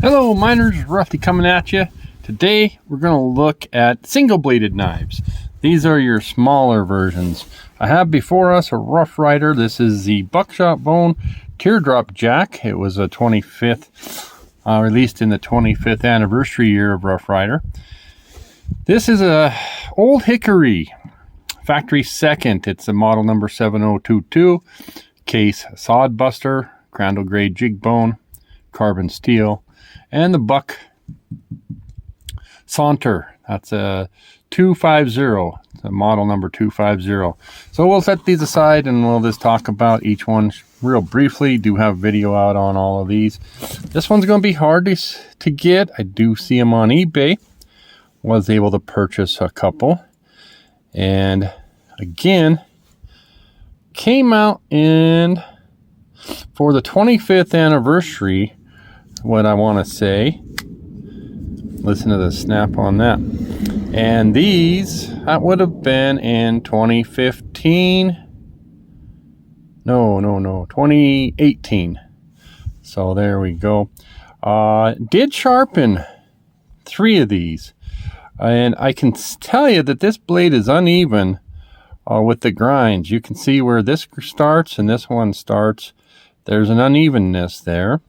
Hello miners, Rusty coming at you. Today we're going to look at single bladed knives. These are your smaller versions. I have before us a Rough Ryder. This is the buckshot bone teardrop jack. It was a 25th, released in the 25th anniversary year of Rough Ryder. This is a old Hickory, factory second. It's a model number 7022. Case Sod Buster, Crandall grade jig bone, carbon steel. And the buck Saunter, that's a 250, it's a model number 250. So we'll set these aside and we'll just talk about each one real briefly. Do have video out on all of these. This one's going to be hard to get. I do see them on eBay. Was able to purchase a couple. And again, came out in for the 25th anniversary. What I want to say, listen to the snap on that. And these, that would have been in 2015. No, 2018. So there we go. Did sharpen 3 of these. And I can tell you that this blade is uneven with the grinds. You can see where this starts and this one starts. There's an unevenness there.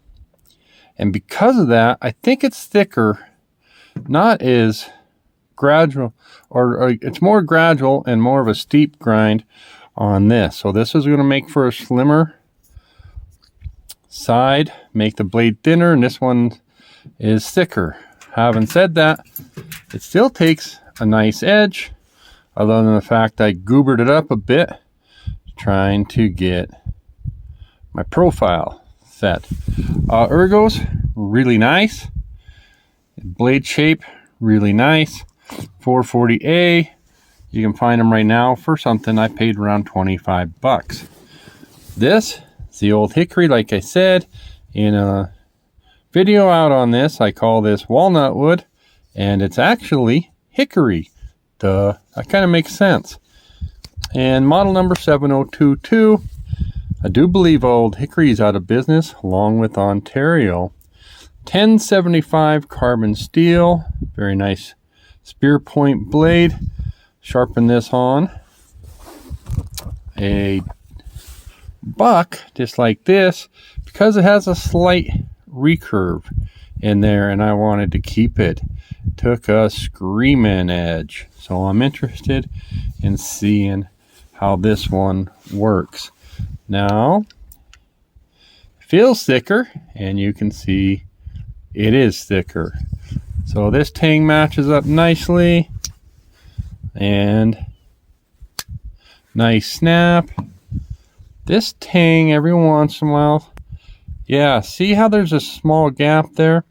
And because of that, I think it's thicker, not as gradual, or it's more gradual and more of a steep grind on this. So this is going to make for a slimmer side, make the blade thinner, and this one is thicker. Having said that, it still takes a nice edge, other than the fact I goobered it up a bit, trying to get my profile set. Ergos, really nice. Blade shape, really nice. 440A, you can find them right now for something I paid around 25 bucks. This is the old Hickory, like I said in a video out on this. I call this walnut wood, and it's actually Hickory. Duh, that kind of makes sense. And model number 7022. I do believe old Hickory is out of business, along with Ontario. 1075 carbon steel, very nice spear point blade. Sharpen this on a buck, just like this, because it has a slight recurve in there, and I wanted to keep it. Took a screaming edge, so I'm interested in seeing how this one works. Now, feels thicker, and you can see it is thicker. So this tang matches up nicely, and nice snap. This tang every once in a while, yeah, see how there's a small gap there?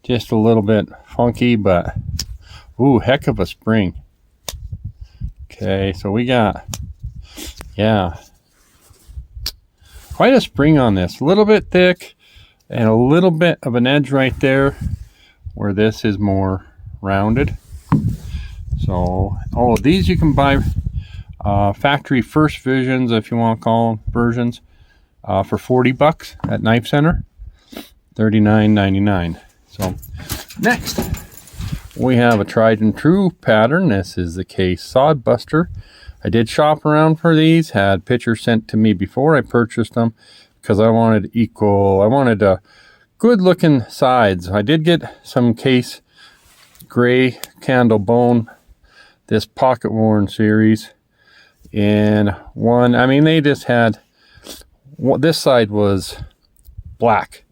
Just a little bit funky, but ooh, heck of a spring. Okay, so we got, yeah, quite a spring on this. A little bit thick and a little bit of an edge right there where this is more rounded. So all of these you can buy factory first visions, if you want to call them versions, for 40 bucks at Knife Center, $39.99. So next we have a tried and true pattern. This is the case Sod Buster. I did shop around for these, had pictures sent to me before I purchased them, because I wanted good looking sides. I did get some case gray candle bone, this pocket worn series, and one, I mean, they just had, this side was black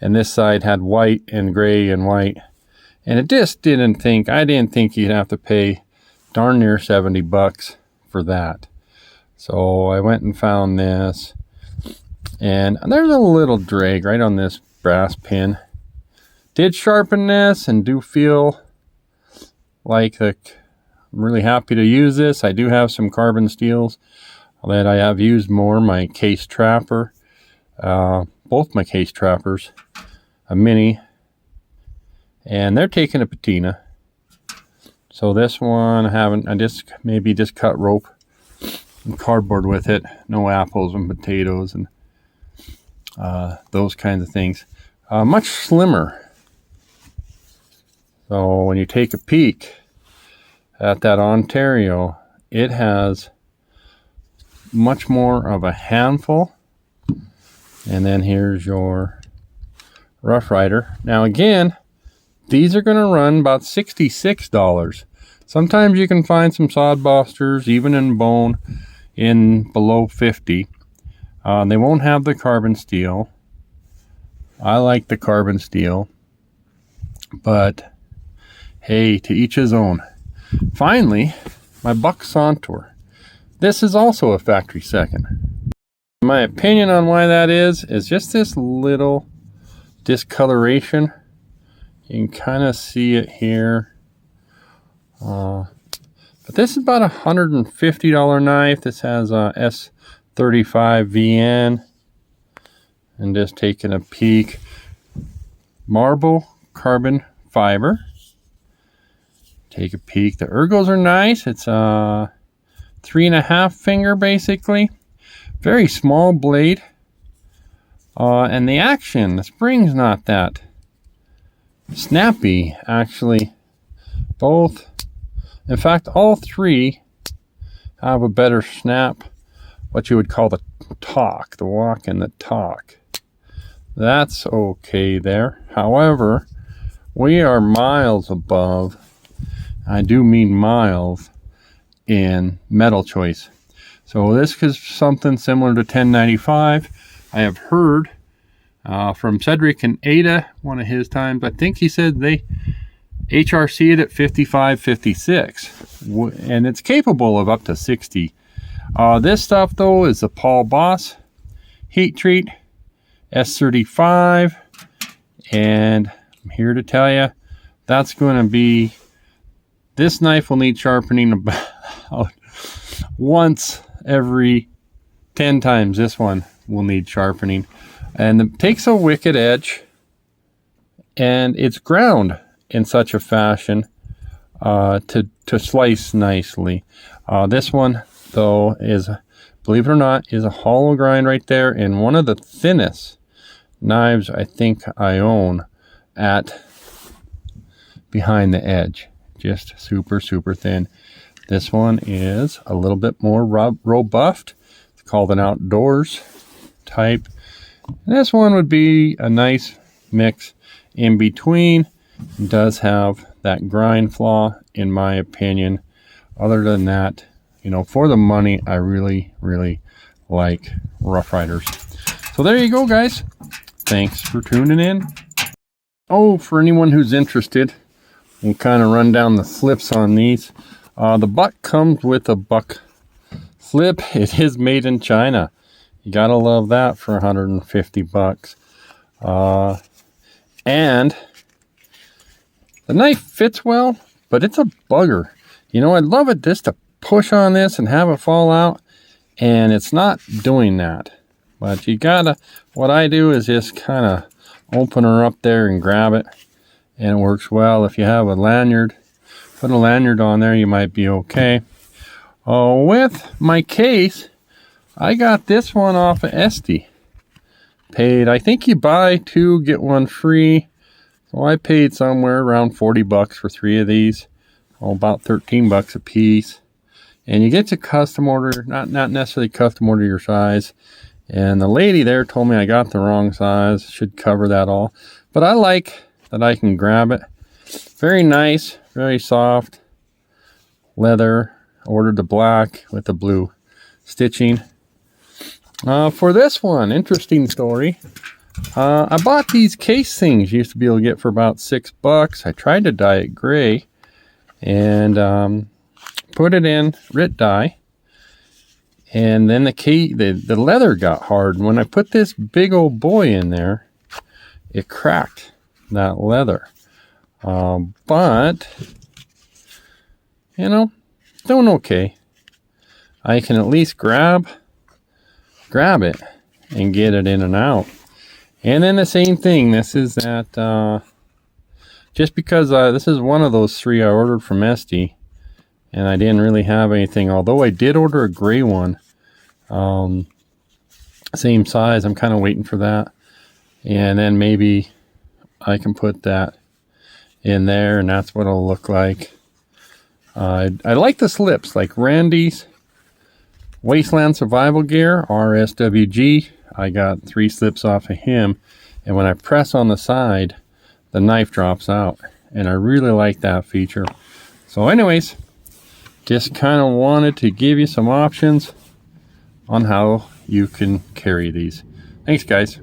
and this side had white and gray and white, and it just I didn't think you'd have to pay darn near 70 bucks for that. So I went and found this, and there's a little drag right on this brass pin. Did sharpen this and do feel like I'm really happy to use this. I do have some carbon steels that I have used more. My case trapper, both my case trappers, a mini, and they're taking a patina. So this one I just maybe cut rope and cardboard with it. No apples and potatoes and those kinds of things. Much slimmer So when you take a peek at that Ontario, it has much more of a handful. And then here's your Rough Ryder. Now again, these are going to run about $66. Sometimes you can find some Sod Busters, even in bone, in below 50. They won't have the carbon steel. I like the carbon steel, but hey, to each his own. Finally, my buck Saunter. This is also a factory second. My opinion on why that is just this little discoloration. You can kind of see it here. But this is about a $150 knife. This has a S35 VN. And just taking a peek. Marble carbon fiber. Take a peek. The ergos are nice. It's a 3.5 finger basically. Very small blade. And the action, the spring's not that snappy actually. Both, in fact, all three have a better snap. What you would call the talk, the walk and the talk. That's okay there. However, we are miles above, I do mean miles, in metal choice. So this is something similar to 1095. I have heard from Cedric and Ada, one of his times, I think he said they HRC it at 55, 56. And it's capable of up to 60. This stuff though is the Paul Boss Heat Treat S35. And I'm here to tell you, that's going to be, this knife will need sharpening about once every 10 times. This one will need sharpening. And it takes a wicked edge, and it's ground in such a fashion to slice nicely. This one, though, is, believe it or not, is a hollow grind right there, and one of the thinnest knives I think I own at behind the edge. Just super, super thin. This one is a little bit more robust. It's called an outdoors type. And this one would be a nice mix in between. It does have that grind flaw, in my opinion. Other than that, you know, for the money, I really, really like Rough Ryders. So there you go, guys. Thanks for tuning in. Oh, for anyone who's interested, we'll kind of run down the slips on these. The buck comes with a buck slip. It is made in China. You gotta love that for 150 bucks. And the knife fits well, but it's a bugger. You know, I'd love it just to push on this and have it fall out, and it's not doing that. But you gotta, what I do is just kind of open her up there and grab it, and it works well. If you have a lanyard, put a lanyard on there, you might be okay. With my case, I got this one off of Etsy. Paid, I think you buy two, get one free. So I paid somewhere around 40 bucks for 3 of these. About 13 bucks a piece. And you get to custom order, not necessarily custom order your size. And the lady there told me I got the wrong size. Should cover that all. But I like that I can grab it. Very nice, very soft. Leather. Ordered the black with the blue stitching. For this one, interesting story. I bought these case things. Used to be able to get for about $6. I tried to dye it gray and put it in RIT dye. And then the leather got hard. When I put this big old boy in there, it cracked that leather. But, you know, doing okay. I can at least grab it and get it in and out. And then the same thing, this is that just because this is one of those 3 I ordered from Etsy, and I didn't really have anything, although I did order a gray one, same size. I'm kind of waiting for that, and then maybe I can put that in there, and that's what it'll look like. I like the slips, like Randy's Wasteland Survival Gear, RSWG. I got 3 slips off of him, and when I press on the side, the knife drops out, and I really like that feature. So anyways, just kind of wanted to give you some options on how you can carry these. Thanks, guys.